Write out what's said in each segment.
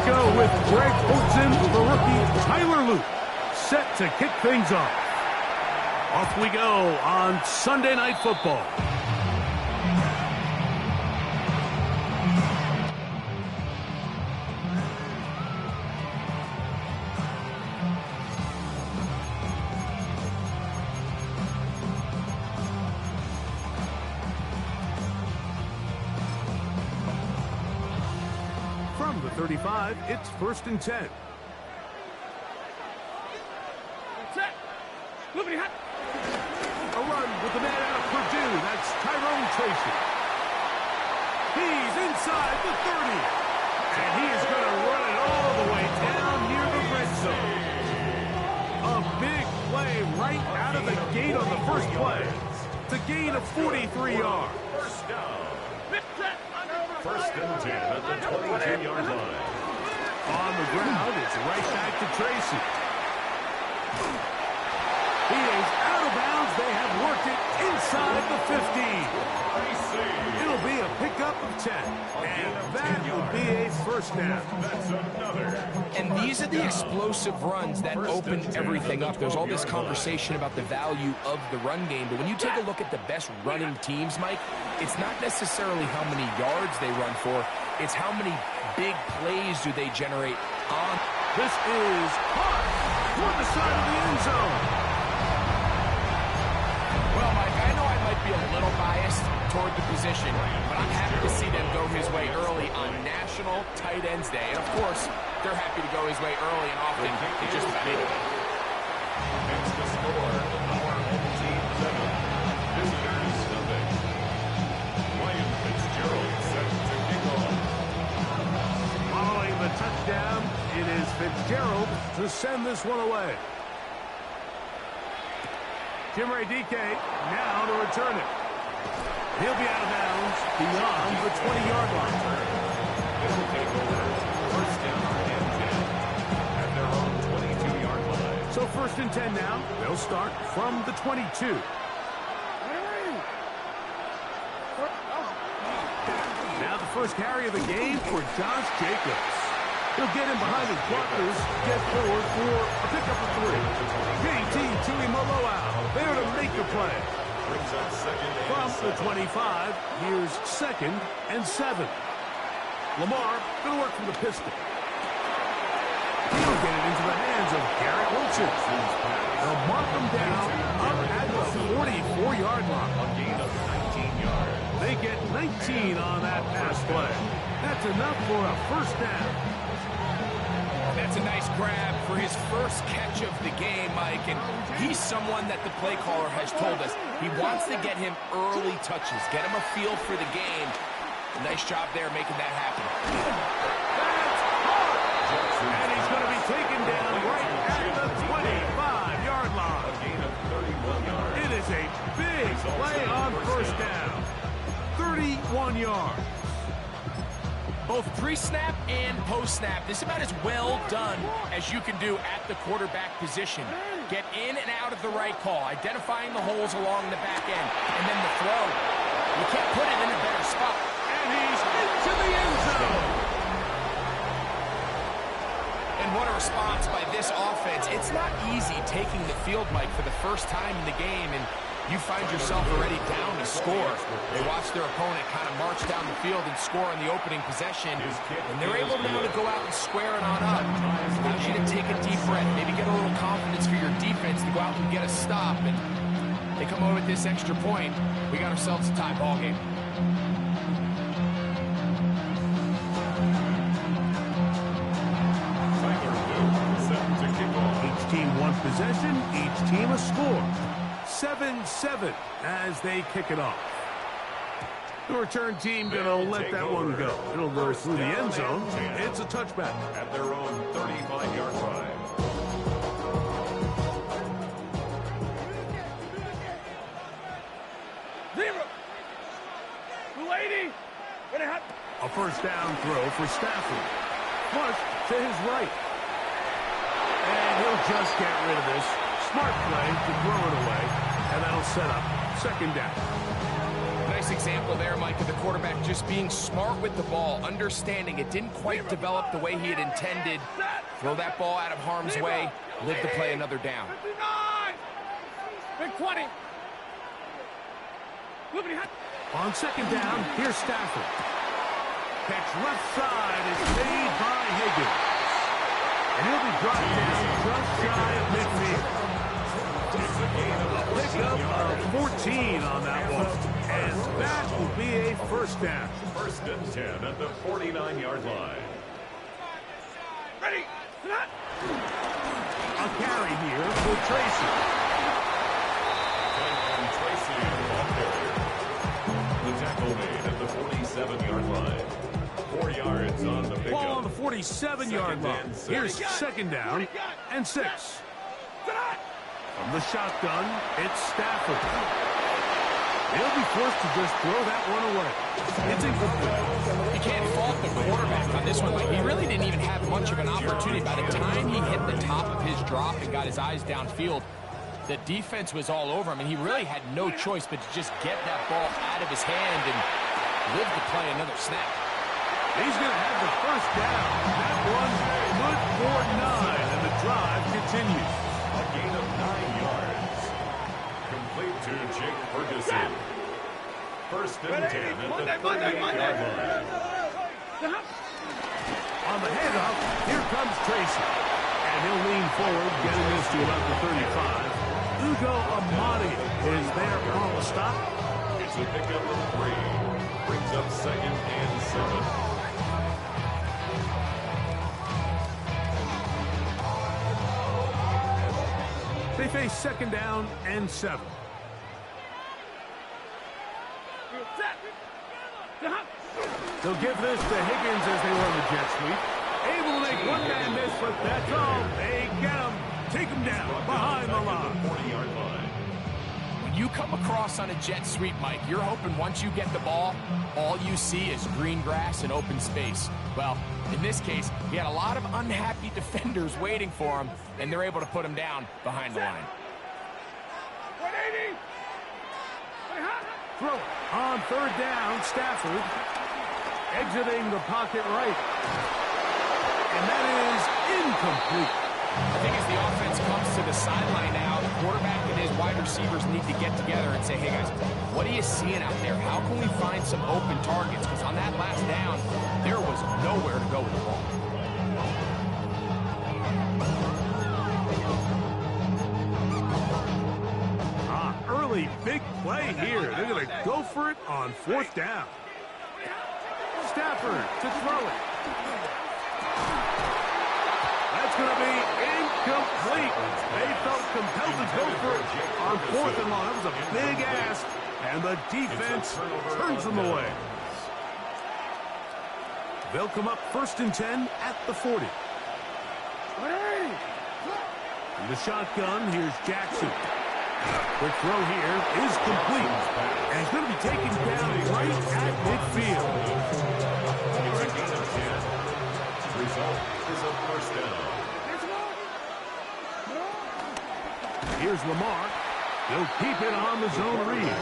go with Greg Olsen, the rookie Tyler Luke, set to kick things off. Off we go on Sunday Night Football. From the 35, it's 1st and 10. Set. Moving hot. A run with the man out of Purdue. That's Tyrone Tracy. He's inside the 30. And he is going to run it all the way down near the red zone. A big play right out of the gate on the first play. The gain of 43 yards. First down. 1st and 10 at the 22-yard line. On the ground, it's right back to Tracy. He is out of bounds. They have worked it inside the 15. It'll be a pickup of 10. And that will be a first down. That's another. And these are the explosive runs that open everything up. There's all this conversation about the value of the run game, but when you take a look at the best running teams, Mike, it's not necessarily how many yards they run for, it's how many big plays do they generate on. This is caught toward the side of the end zone. Well, Mike, I know I might be a little biased toward the position, but I'm happy to see them go his way early on National Tight Ends Day. And, of course, they're happy to go his way early and often in just about anything. It's the score. Our home team 7. Visitors nothing. Ryan Fitzgerald set to kick off. Following the touchdown, it is Fitzgerald to send this one away. Jim Radike now to return it. He'll be out of bounds beyond the 20-yard line. This will take over. 1st down and 10 at their own 22-yard line. So 1st and 10 now. They'll start from the 22. Now the first carry of the game for Josh Jacobs. He'll get him behind his blockers, get forward for a pickup of 3. JT Tuimoloau there to make the play. From the 25, here's 2nd and 7. Lamar going to work from the pistol. He'll get it into the hands of Garrett Wilson. They'll mark him down up at the 44-yard line. A gain of 19 yards. They get 19 on that pass play. That's enough for a first down. That's a nice grab for his first catch of the game, Mike, and he's someone that the play caller has told us he wants to get him early touches, get him a feel for the game. Nice job there making that happen. That's hard! And he's going to be taken down right at the 25-yard line. A gain of 31 yards. It is a big play on first down. 31 yards. Both pre-snap and post-snap, this is about as well done as you can do at the quarterback position. Get in and out of the right call, identifying the holes along the back end, and then the throw. You can't put it in a better spot. And he's into the end zone. And what a response by this offense. It's not easy taking the field, Mike, for the first time in the game, and you find yourself already down to score. They watch their opponent kind of march down the field and score on the opening possession, and they're able now to go out and square it on up. Allows you to take a deep breath, maybe get a little confidence for your defense to go out and get a stop, and they come over with this extra point. We got ourselves a tie ball game. Each team one possession, each team a score. 7-7 as they kick it off. The return team going to let that one go. It'll go through the end zone. It's a touchback. At their own 35-yard line. A first down throw for Stafford. Flush to his right. And he'll just get rid of this. Smart play to throw it away. And that'll set up 2nd down. Nice Nice example there, Mike, of the quarterback just being smart with the ball, understanding it didn't quite develop the way he had intended. Throw that ball out of harm's way, live to play another down. 59! Big 20. On second down, here's Stafford. Catch left side is made by Higgins. And he'll be dropped down just shy of midfield. A pickup of 14 on that one. And that will be a first down. First and 10 at the 49-yard line. Ready. A carry here for Tracy. And Tracy off carrier. The tackle made at the 47-yard line. 4 yards on the pickup. Ball on the 47-yard line. Here's second down and 6. From the shotgun, it's Stafford. He'll be forced to just throw that one away. It's incomplete. You can't fault the quarterback on this one. Like, he really didn't even have much of an opportunity. By the time he hit the top of his drop and got his eyes downfield, the defense was all over him, and he really had no choice but to just get that ball out of his hand and live to play another snap. He's going to have the first down. That one's good for 9, and the drive continues. A gain of 9 yards. Complete to Jake Ferguson. First and 10 at the 38-yard line. On the handoff, here comes Tracy. And he'll lean forward, getting this to about the 35. Ugo Amadi is there on the stop. It's a pickup of 3. Brings up second and 7. They face second down and 7. They'll give this to Higgins as they run the jet sweep. Able to make one man miss, but that's all. They get him. Take him down behind the line. 40-yard line. When you come across on a jet sweep, Mike, you're hoping once you get the ball, all you see is green grass and open space. Well, in this case, he had a lot of unhappy defenders waiting for him, and they're able to put him down behind the line. 180. Throw it. On third down, Stafford exiting the pocket right. And that is incomplete. I think as the offense comes to the sideline now, the quarterback and his wide receivers need to get together and say, hey, guys, what are you seeing out there? How can we find some open targets? Because on that last down, there was nowhere to go with the ball. Early big play here. They're going to go for it on fourth down. Stafford to throw it. That's going to be incomplete. They felt compelled to go for it on fourth and long. That was a big ask, and the defense turns them away. They'll come up first and 10 at the 40. In the shotgun, here's Jackson. Quick throw here is complete. And he's going to be taken down right at midfield. It's a gain of 10. Result is a first down. Here's Lamar. He'll keep it on the zone read.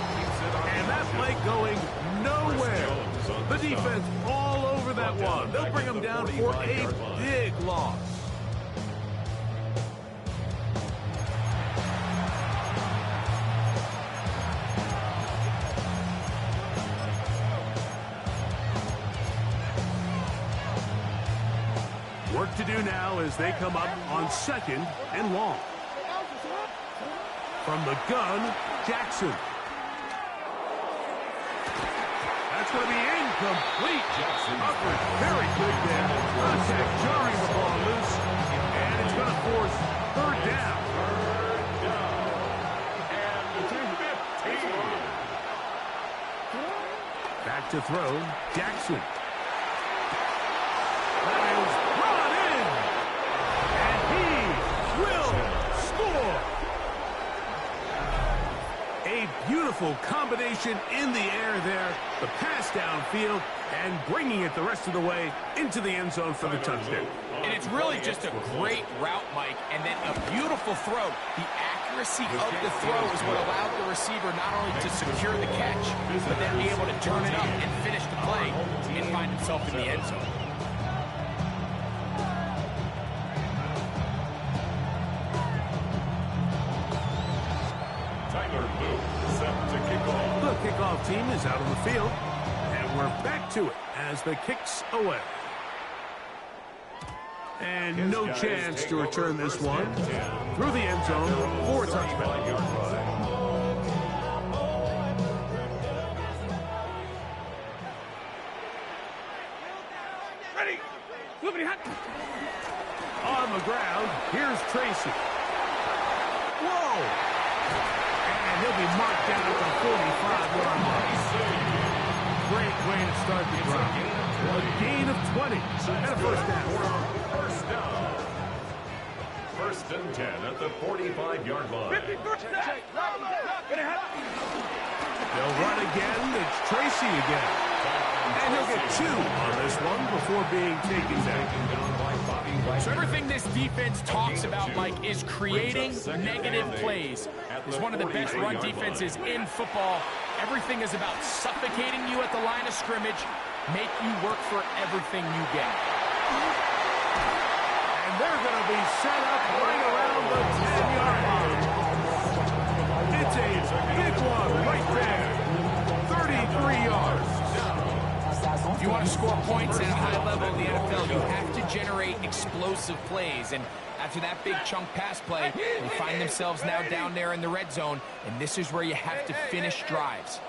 And that play going nowhere. The defense all over that one. They'll bring him down for a big loss. Work to do now as they come up on second and long. From the gun, Jackson. That's going to be incomplete. Upward, very good there. Contact jarring the ball loose. And it's going to force third down. And 15. Back to throw, Jackson. That is brought in. And he will score. A beautiful combination in the air there. The pass downfield and bringing it the rest of the way into the end zone for the touchdown. And it's really just a great route, Mike, and then a beautiful throw. The accuracy of the throw is what allowed the receiver not only to secure the catch, but then be able to turn it up and finish the play and find himself in the end zone. The kickoff team is out on the field, and we're back to it as the kick's away. And no chance to return this one through the end zone for a touchback. Ready. Flippity hot. On the ground, here's Tracy. Whoa! And he'll be marked down at the 45-yard line. Great way to start the drive. A gain of 20 and a first down. First down. First and 10 at the 45-yard line. They'll run again. It's Tracy again. And he'll get 2 on this one before being taken down. So everything this defense talks about, Mike, is creating negative plays. It's one of the best run defenses in football. Everything is about suffocating you at the line of scrimmage, make you work for everything you get. And they're going to be set up right around the 10-yard line. It's a big one right there. 33 yards. If you want to score points at a high level in the NFL, you have to generate explosive plays. And after that big chunk pass play, they find themselves now down there in the red zone, and this is where you have to finish drives.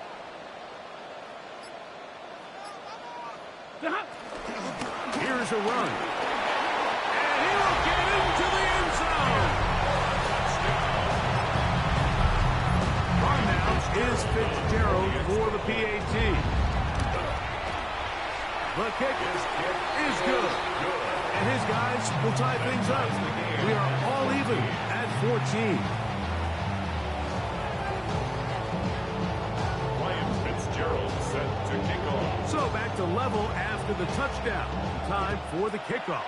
Here's a run. And he'll get into the end zone. On now is Fitzgerald for the PAT. The kick is good. And his guys will tie things up. We are all even at 14. Ryan Fitzgerald set to kick off. So back to level after the touchdown. Time for the kickoff.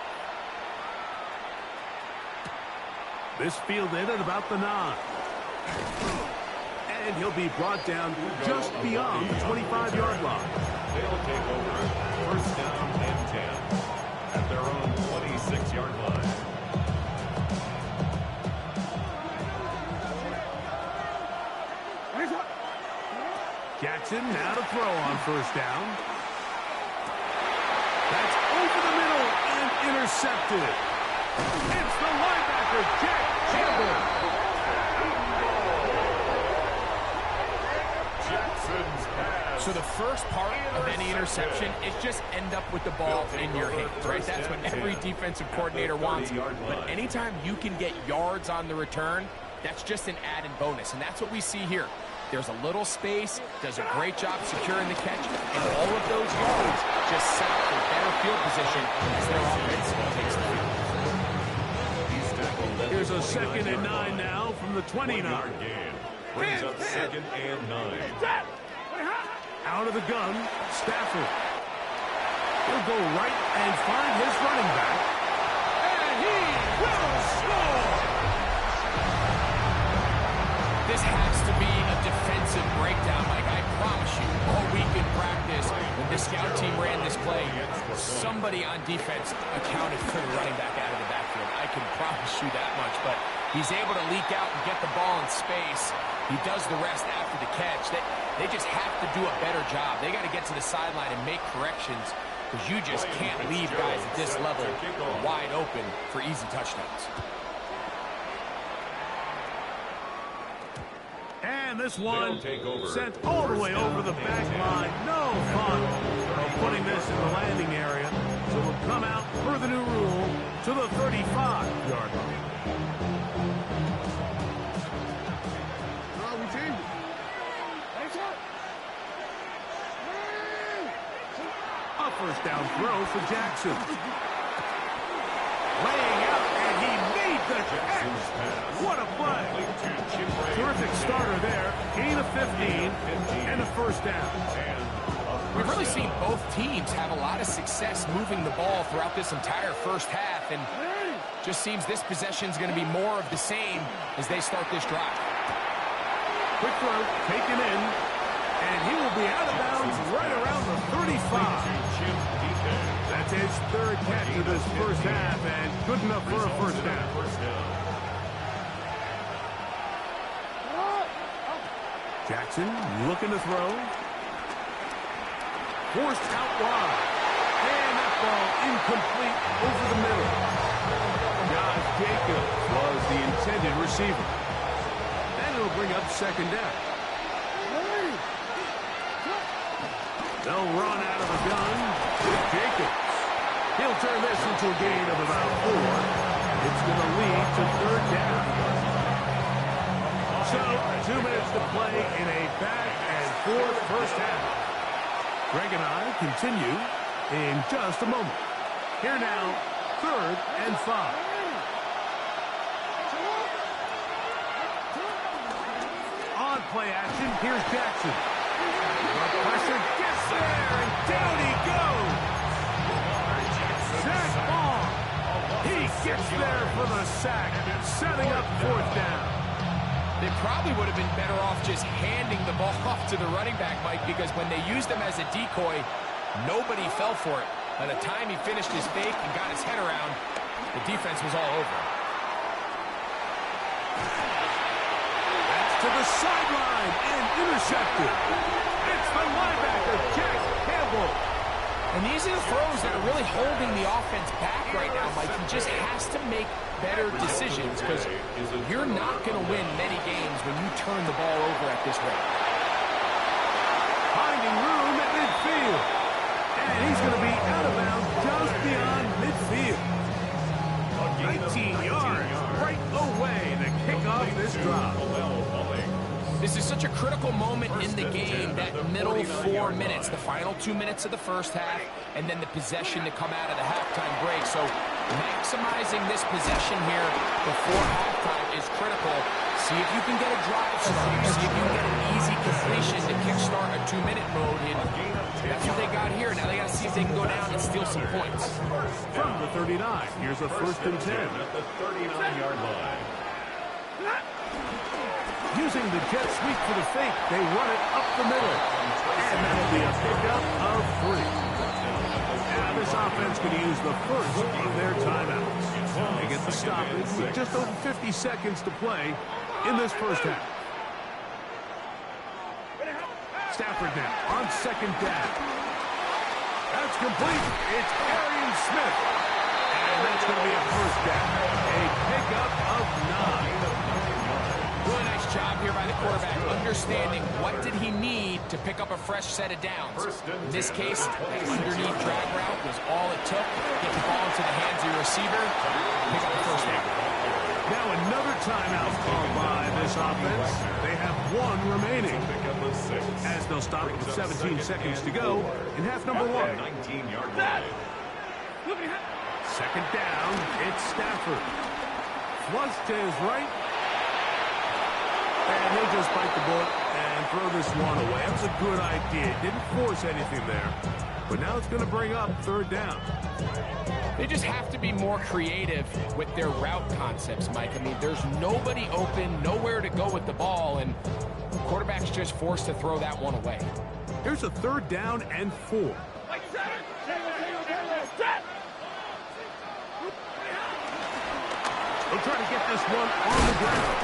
This fielded at about the 9. And he'll be brought down just beyond the 25-yard line. They'll take over first down and 10 at their own 26-yard line. Jackson now to throw on first down. That's over the middle and intercepted. It's the linebacker, Jack Campbell. Jackson's pass. So the first part of any interception is just end up with the ball in your hands, right? That's what every defensive coordinator wants. But anytime you can get yards on the return, that's just an added bonus. And that's what we see here. There's a little space, does a great job securing the catch, and all of those yards just set up for better field position as their offense takes the field. Here's a 2nd and 9 now from the 29. Gain brings up 2nd and 9. Out of the gun, Stafford. He'll go right and find his running back. And he will score! This has to be a defensive breakdown, Mike. I promise you, all week in practice, when the scout team ran this play, somebody on defense accounted for the running back out of the backfield. I can promise you that much, but he's able to leak out and get the ball in space. He does the rest after the catch. They just have to do a better job. They got to get to the sideline and make corrections because you just can't leave guys at this level wide open for easy touchdowns. And this one sent all the way over the back line. No fun of putting this in the landing area. So we'll come out per the new rule to the 35-yard line. A first down throw for Jackson. Laying out, and he made the catch. What a play. Terrific starter there. Gain of 15 and a first down. We've really seen both teams have a lot of success moving the ball throughout this entire first half, and Just seems this possession is going to be more of the same as they start this drive. Quick throw, taken in, and he will be out of bounds right around the 35. That's his third catch of this first half, and good enough for a first down. Jackson looking to throw. Forced out wide. And that ball incomplete over the middle. Josh Jacobs was the intended receiver. And it'll bring up second down. They'll run out of the gun with Jacobs. He'll turn this into a gain of about 4. It's going to lead to third down. So, 2 minutes to play in a back-and-forth first half. Greg and I continue in just a moment. Here now, 3rd and 5. On play action, here's Jackson. The pressure gets there, and down he goes. Zach Ball. He gets there for the sack, setting up 4th down. They probably would have been better off just handing the ball off to the running back, Mike, because when they used him as a decoy, nobody fell for it. By the time he finished his fake and got his head around, the defense was all over him. That's to the sideline and intercepted. It's the linebacker, Jack Campbell. And these are the throws that are really holding the offense back right now, Mike. He just has to make better decisions because you're not going to win many games when you turn the ball over at this rate. Finding room at midfield. And he's going to be out of bounds just beyond midfield. 19 yards right away to kick off this drive. This is such a critical moment in the game, that middle 4 minutes, the final 2 minutes of the first half, and then the possession to come out of the halftime break. So maximizing this possession here before halftime is critical. See if you can get a drive start. See if you can get an easy completion to kickstart a 2-minute mode. And that's what they got here. Now they got to see if they can go down and steal some points. From the 39, here's a 1st and 10. At the 39-yard line. Using the jet sweep for the fake, they run it up the middle. And that'll be a pickup of 3. Now this offense going to use the first of their timeouts. They get the stoppage with just over 50 seconds to play in this first half. Stafford now on 2nd down. That's complete. It's Arian Smith. And that's going to be a first down. A pickup of 9. Really nice job here by the quarterback, understanding what did he need to pick up a fresh set of downs. In this case, that underneath drag route was all it took. Get the ball into the hands of your receiver, pick up the first down. Now another timeout called by this offense. They have 1 remaining. As they'll stop it with 17 seconds to go in half number 1. 19-yard line. 2nd down, it's Stafford. Flush to his right. And he'll just bite the bullet and throw this one away. That was a good idea. Didn't force anything there. But now it's going to bring up 3rd down. They just have to be more creative with their route concepts, Mike. I mean, there's nobody open, nowhere to go with the ball, and the quarterback's just forced to throw that one away. Here's a 3rd down and 4. They'll try to get this one on the ground.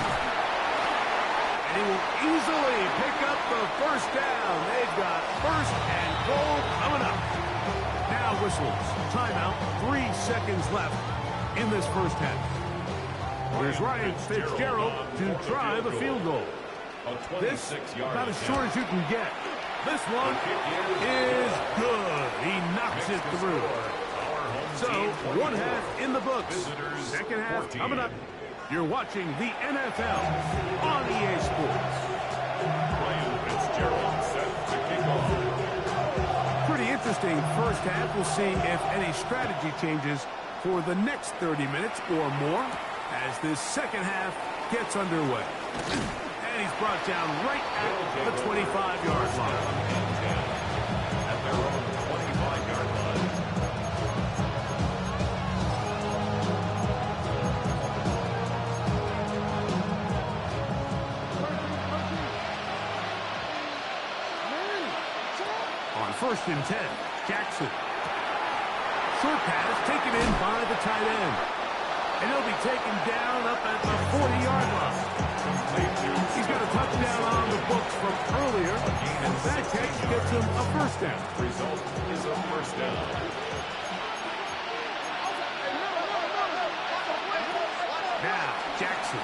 And he will easily pick up the first down. They've got 1st and goal coming up. Now whistles. Timeout. 3 seconds left in this first half. Here's Ryan Fitzgerald to try the field goal. This about as short as you can get. This one is good. He knocks it through. So, 1 half in the books. 2nd half coming up. You're watching the NFL on EA Sports. Ryan Fitzgerald set to kick off. Pretty interesting first half. We'll see if any strategy changes for the next 30 minutes or more as this second half gets underway. And he's brought down right at the 25-yard line. At their own 25-yard line. 1st and 10. Jackson. Short pass taken in by the tight end. And he'll be taken down up at the 40-yard line. He's got a touchdown on the books from earlier, and that catch gets him a 1st down. Result is a 1st down. Now, Jackson.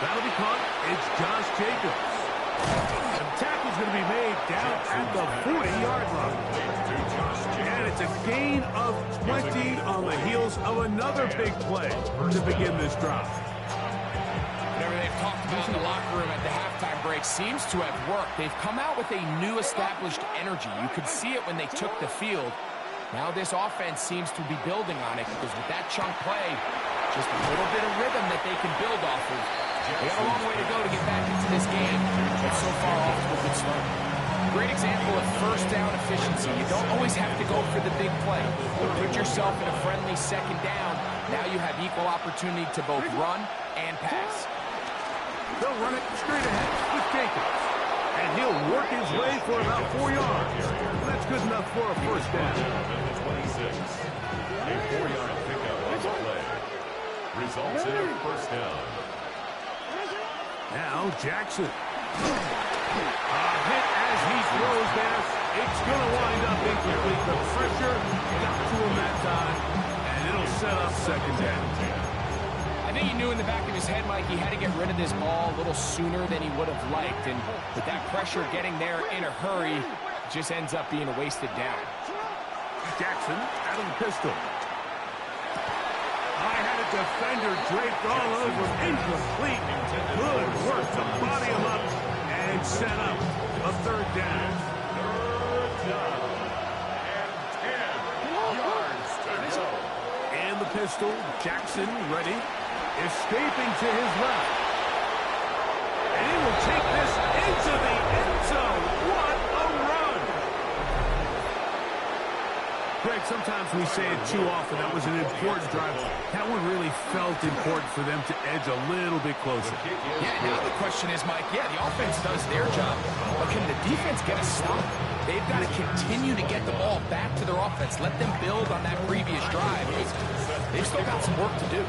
That'll be caught. It's Josh Jacobs. The tackle's going to be made down at the 40-yard line. And it's a gain of 20 on the heels of another big play to begin this drive. Whatever they've talked about in the locker room at the halftime break seems to have worked. They've come out with a new established energy. You could see it when they took the field. Now this offense seems to be building on it because with that chunk play, just a little bit of rhythm that they can build off of. They got a long way to go to get back into this game, but so far off to a good start. Great example of 1st down efficiency. You don't always have to go for the big play. Put yourself in a friendly 2nd down. Now you have equal opportunity to both run and pass. They'll run it straight ahead with Jacobs. And he'll work his way for about 4 yards. That's good enough for a 1st down. 26. A 4-yard pickup on the play. Results in a 1st down. Now Jackson. A hit as he throws there. It's going to wind up incomplete. The pressure got to him that time, and it'll set up 2nd down. I think he knew in the back of his head, Mike, he had to get rid of this ball a little sooner than he would have liked. And with that pressure getting there in a hurry, it just ends up being a wasted down. Jackson out of the pistol. I had a defender draped all over. Incomplete. Good work to body him up and set up a 3rd down. 3rd down. And 10 yards to go. And the pistol. Jackson ready. Escaping to his left. And he will take this into the end zone. What a run! Greg, sometimes we say it too often. That was an important drive. That one really felt important for them to edge a little bit closer. Yeah, now the question is, Mike, the offense does their job, but can the defense get a stop? They've got to continue to get the ball back to their offense. Let them build on that previous drive. They've still got some work to do.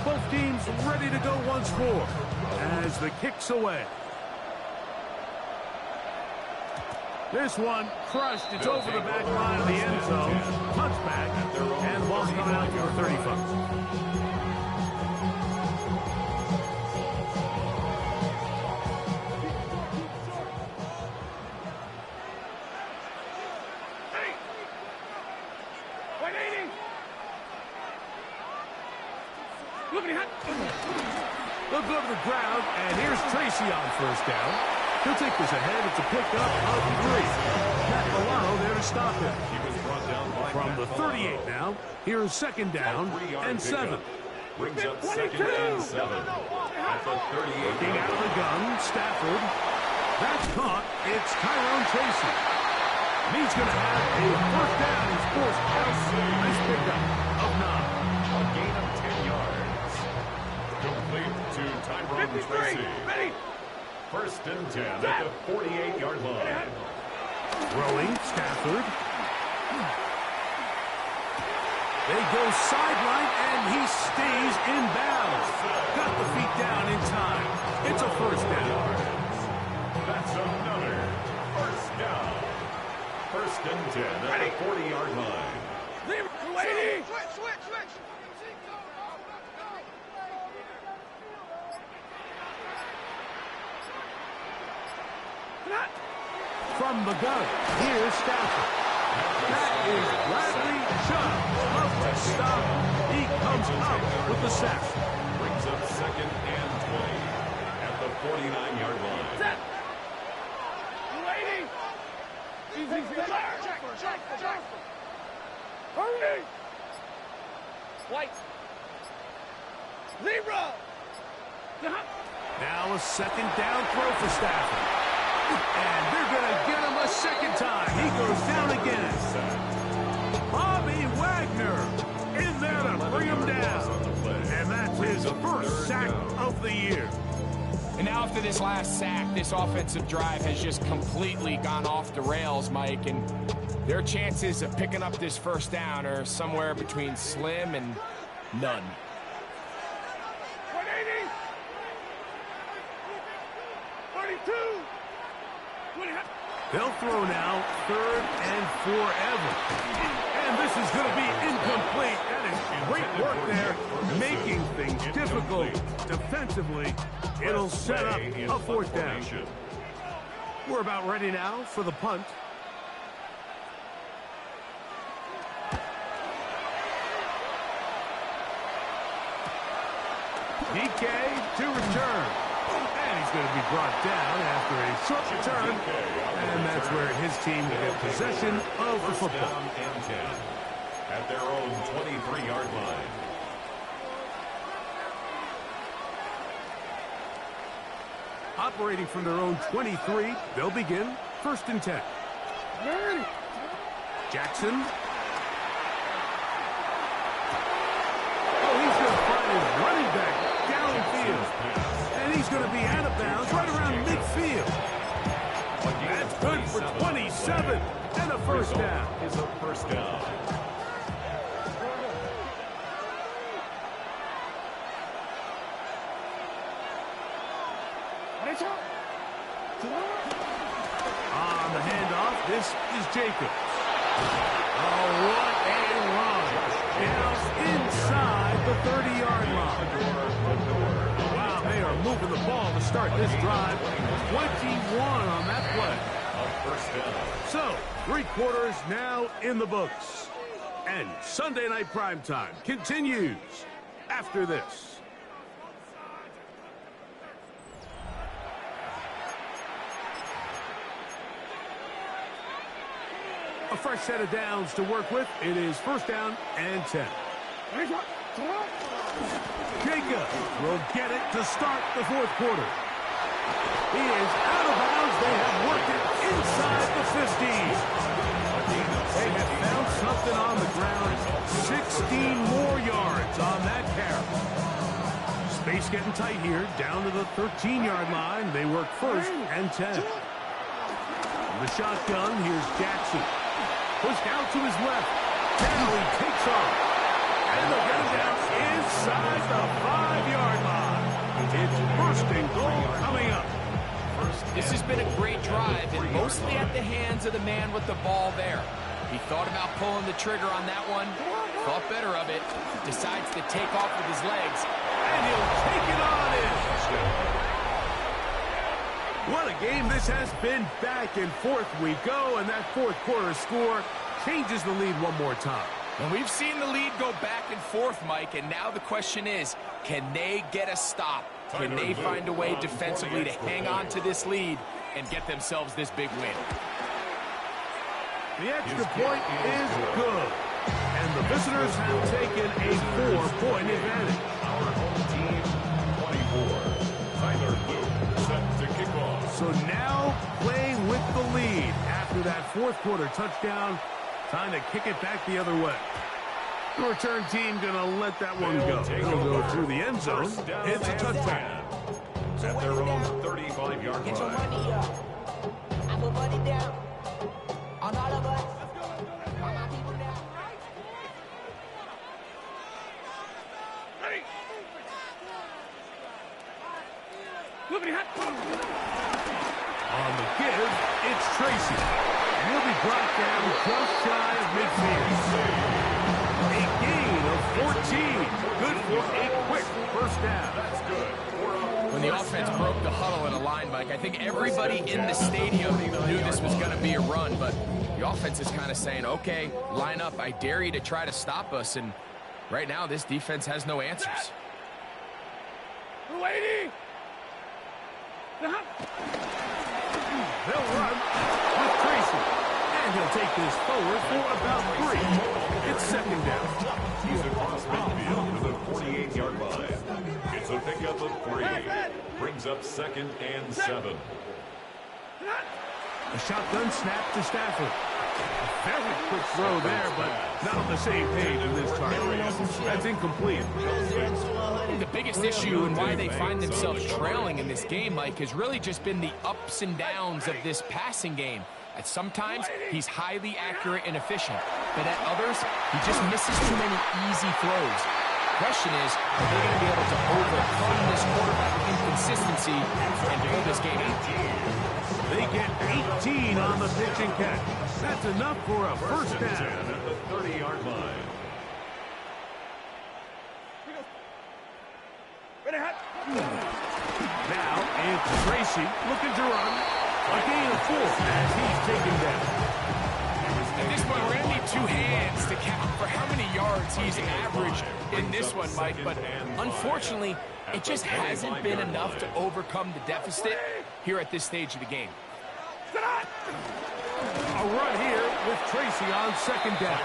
Both teams ready to go once more as the kick's away. This one crushed. It's over the back line of the end zone. Touchback. And the ball's coming out to the 35. They'll go to the ground, and here's Tracy on 1st down. He'll take this ahead. It's a pickup of 3. Matt Milano there to stop him. He was brought down by From the 38 now, here's 2nd down and 7. Brings up 2nd and 7. At the 38. Looking out of the gun, Stafford. That's caught. It's Tyrone Tracy. And he's going to have a 1st down. He's forced out. Nice pickup of 9. A gain of 10 yards. Complete to Tyrone Tracy. Ready. 1st and 10 at the 48-yard line. Throwing, Stafford. They go sideline, and he stays in bounds. Got the feet down in time. It's a 1st down. That's another 1st down. 1st and 10 at the 40-yard line. Waiting. Switch. From the gun, here's Stafford. That is Bradley Chubb. Lovely stop. He comes up with the sack. Brings up 2nd and 20 at the 49-yard line. Set. Waiting. Easy. Check. Hurry. White. Libra. Now a 2nd down throw for Stafford. And they're going to get him a 2nd time. He goes down again. Bobby Wagner in there to bring him down. And that's his 1st sack of the year. And now after this last sack, this offensive drive has just completely gone off the rails, Mike, and their chances of picking up this first down are somewhere between slim and none. 180. 32. 20. They'll throw now, 3rd and forever. And this is going to be incomplete. That is great work there, making things difficult defensively. It'll set up a 4th down. We're about ready now for the punt. DK to return. And he's going to be brought down after a short return. And that's where his team will get possession of the football. Down and 10 at their own 23-yard line. Operating from their own 23, they'll begin 1st and 10. Jackson. Oh, he's going to find his running back downfield. And he's going to be out of bounds right around midfield. That's good for 27 and a 1st down. Is a 1st down. On the handoff, this is Jacobs. Oh, what a run. Now inside the 30-yard line. Wow, they are moving the ball to start this drive. 21 on that play. So, 3 quarters now in the books. And Sunday Night Primetime continues after this. A fresh set of downs to work with. It is 1st down and 10. Jacob will get it to start the 4th quarter. He is out of bounds. They have worked it inside the 15. They have found something on the ground. 16 more yards on that carry. Space getting tight here. Down to the 13-yard line. They work 1st and 10. The shotgun, here's Jackson. Pushed out to his left. Now he takes off. And they'll get him down inside the 5-yard line. It's 1st and goal coming up. This has been a great drive, and mostly at the hands of the man with the ball there. He thought about pulling the trigger on that one, thought better of it, decides to take off with his legs, and he'll take it on in. What a game this has been. Back and forth we go, and that 4th quarter score changes the lead one more time. And we've seen the lead go back and forth, Mike, and now the question is, can they get a stop? Can they find a way defensively to hang on to this lead and get themselves this big win? The extra point is good, and the visitors have taken a 4-point advantage. Our home team, 24. Tyler Luke set to kick off. So now playing with the lead after that 4th quarter touchdown. Time to kick it back the other way. The return team going to let that one go. It'll go through the end zone. It's a touchdown. At their own 35-yard Get your line. money up. I put money down on all of us. All my people down. On the give, it's Tracy. And he'll be brought down just shy of midfield. A gain of 14. Good for a quick 1st down. That's good. When the offense broke the huddle in a line, Mike, I think everybody in the stadium knew this was going to be a run, but the offense is kind of saying, okay, line up, I dare you to try to stop us, and right now this defense has no answers. Lady. They'll run with Tracy. And he'll take this forward for about 3. It's 2nd down. He's across midfield to the 48-yard line. It's a pickup of 3. Brings up 2nd and 7. A shotgun snap to Stafford. Very quick throw there, but not on the same page with this target. That's incomplete. I think the biggest issue and why they find themselves trailing in this game, Mike, has really just been the ups and downs of this passing game. At sometimes, he's highly accurate and efficient, but at others, he just misses too many easy throws. The question is, are they going to be able to overcome this quarterback inconsistency and pull this game out? They get 18 on the pitch and catch. That's enough for a first down. At the 30-yard line. Now it's Tracy looking to run. A gain of 4 as he's taken down. At this point, we're going to need 2 hands to count for how many yards he's averaged in this one, Mike. But unfortunately, it just hasn't been enough to overcome the deficit here at this stage of the game. A run here with Tracy on second down.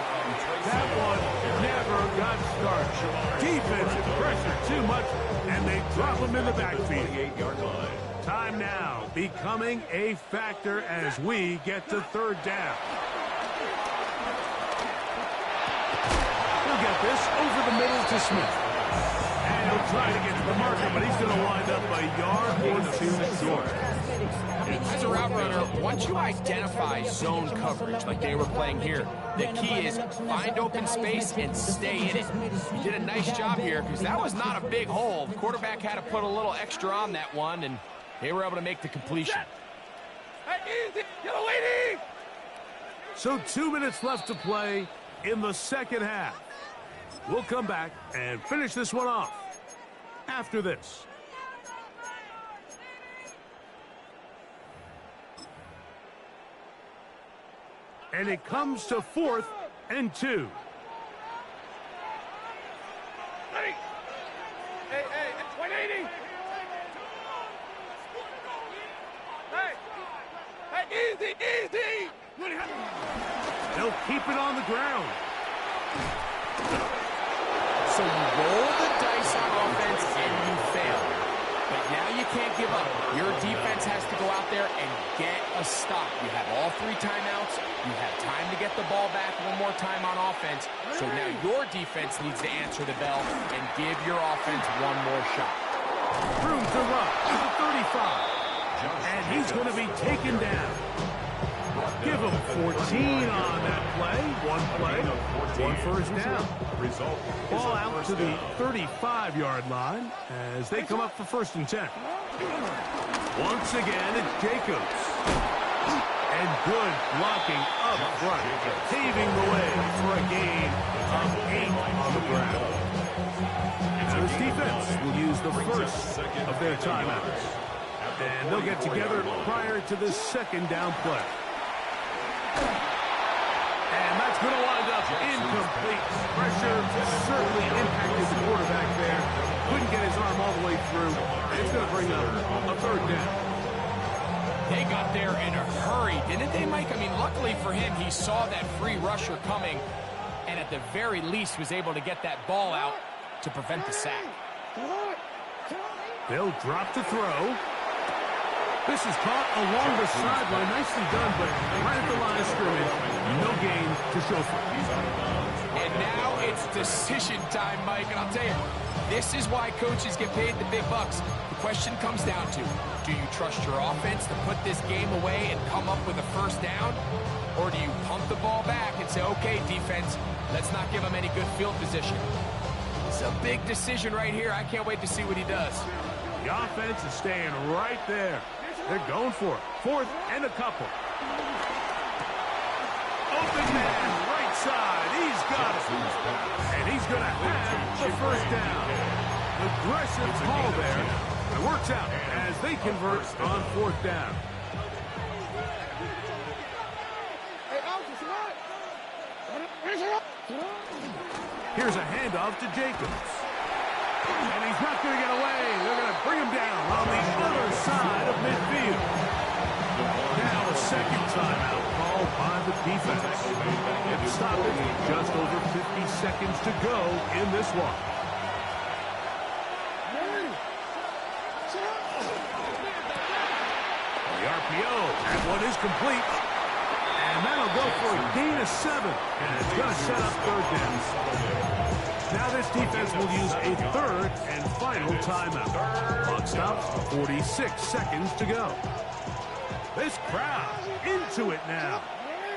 That one never got started. Defensive pressure too much, and they drop him in the backfield. 28-yard line. Time now becoming a factor as we get to third down. He'll get this over the middle to Smith. And he'll try to get to the marker, but he's going to wind up a yard or 2 short. As a route runner, once you identify zone coverage like they were playing here, the key is find open space and stay in it. He did a nice job here because that was not a big hole. The quarterback had to put a little extra on that one, and they were able to make the completion. So 2 minutes left to play in the second half. We'll come back and finish this one off after this. And it comes to 4th and 2. Hey, 180. Hey, easy. They'll keep it on the ground. So you roll the dice on offense and you fail. But now you can't give up. Your defense has to go out there and get a stop. You have all 3 timeouts. You have time to get the ball back one more time on offense. So now your defense needs to answer the bell and give your offense one more shot. Room to run to the 35. And he's going to be taken down. Give him 14 on that play. 1 first down. Ball out to the 35-yard line as they come up for 1st and 10. Once again, it's Jacobs. And good blocking up front, paving the way for a gain of 8 on the ground. Now this defense will use the first of their timeouts. And they'll get together prior to this second down play. And that's going to wind up incomplete. Pressure certainly impacted the quarterback there. Couldn't get his arm all the way through. And it's going to bring up a 3rd down. They got there in a hurry, didn't they, Mike? I mean, luckily for him, he saw that free rusher coming and at the very least was able to get that ball out to prevent the sack. They'll drop to throw. This is caught along the sideline. Nicely done, but right at the line of scrimmage, no gain to show for it. And now it's decision time, Mike. And I'll tell you, this is why coaches get paid the big bucks. The question comes down to, do you trust your offense to put this game away and come up with a first down? Or do you pump the ball back and say, okay, defense, let's not give them any good field position? It's a big decision right here. I can't wait to see what he does. The offense is staying right there. They're going for it. 4th and a couple. Open man, right side. He's got it. And he's going to have the first down. Aggressive call there. It works out as they convert on 4th down. Here's a handoff to Jacobs. And he's not going to get away. They're going to bring him down on the other side of midfield. Now a second timeout called by the defense. And to stop it, just over 50 seconds to go in this one. The RPO, that one is complete. And that'll go for a gain of 7, and it's going to set up third down. Now this defense will use a third and final timeout. Clock stops, 46 seconds to go. This crowd into it now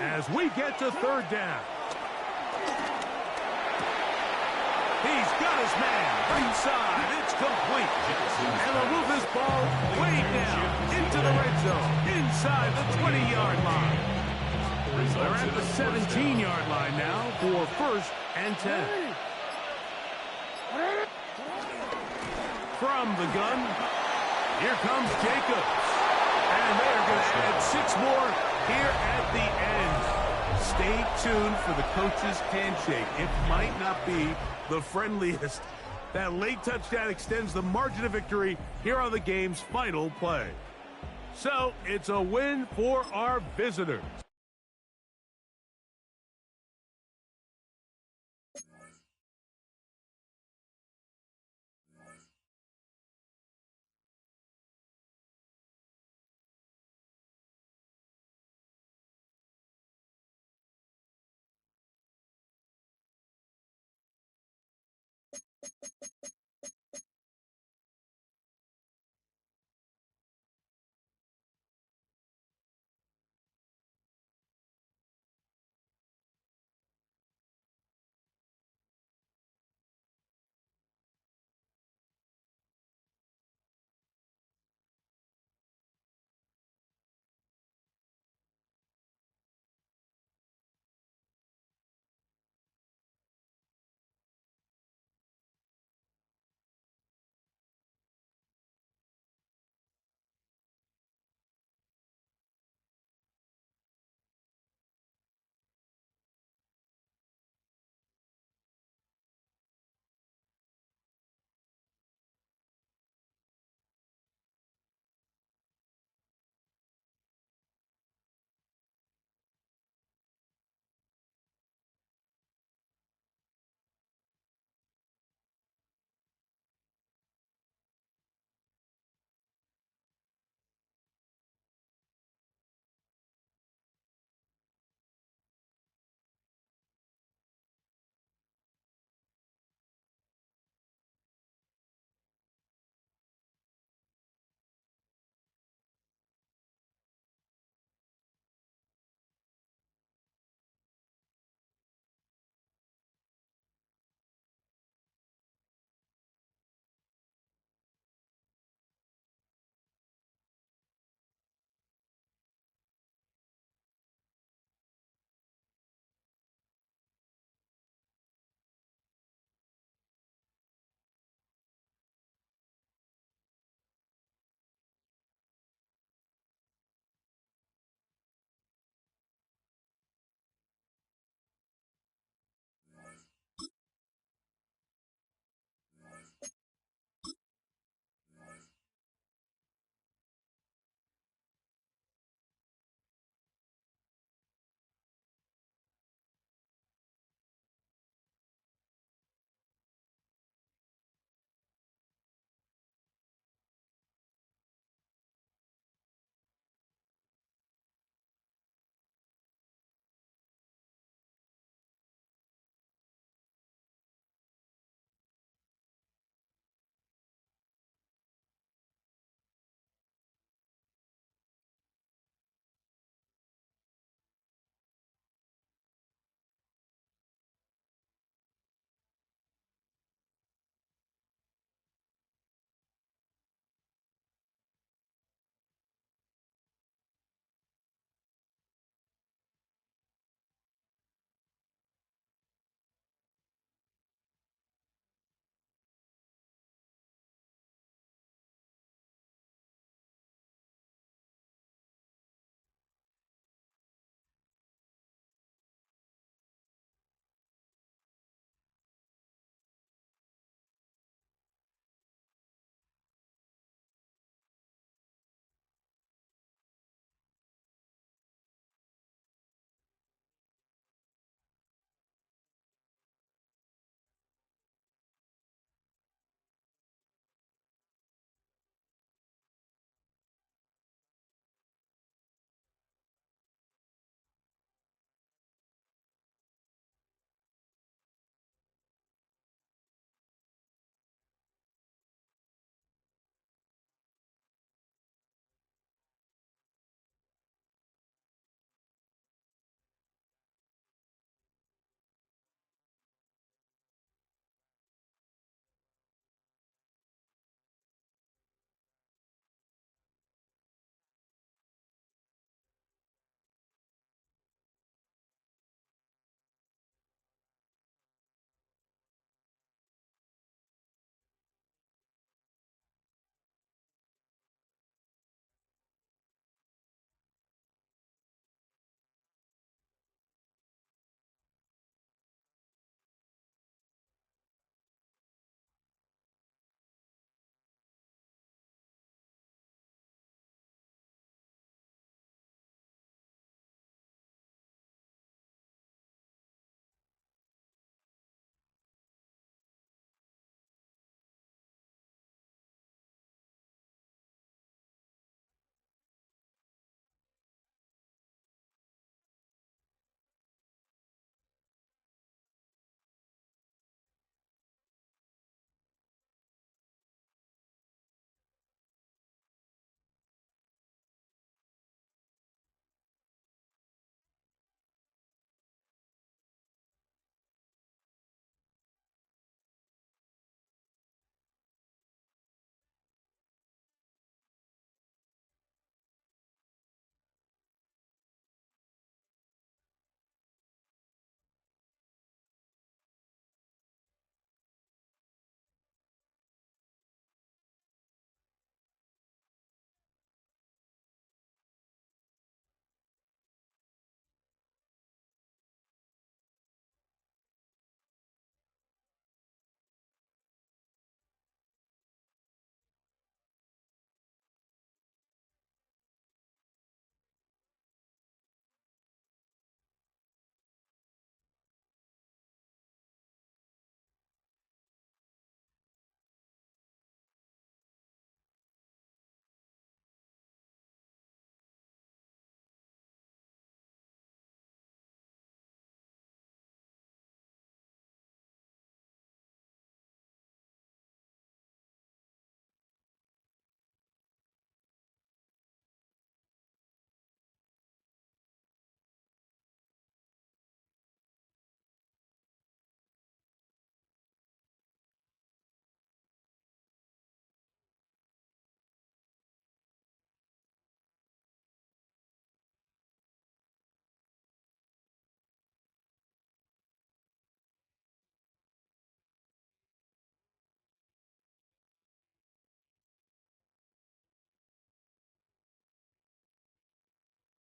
as we get to third down. He's got his man right side. It's complete. And they'll move this ball way down into the red zone inside the 20-yard line. They're at the 17-yard line now for first and 10. From the gun, here comes Jacobs. And they're going to add 6 more here at the end. Stay tuned for the coach's handshake. It might not be the friendliest. That late touchdown extends the margin of victory here on the game's final play. So it's a win for our visitors.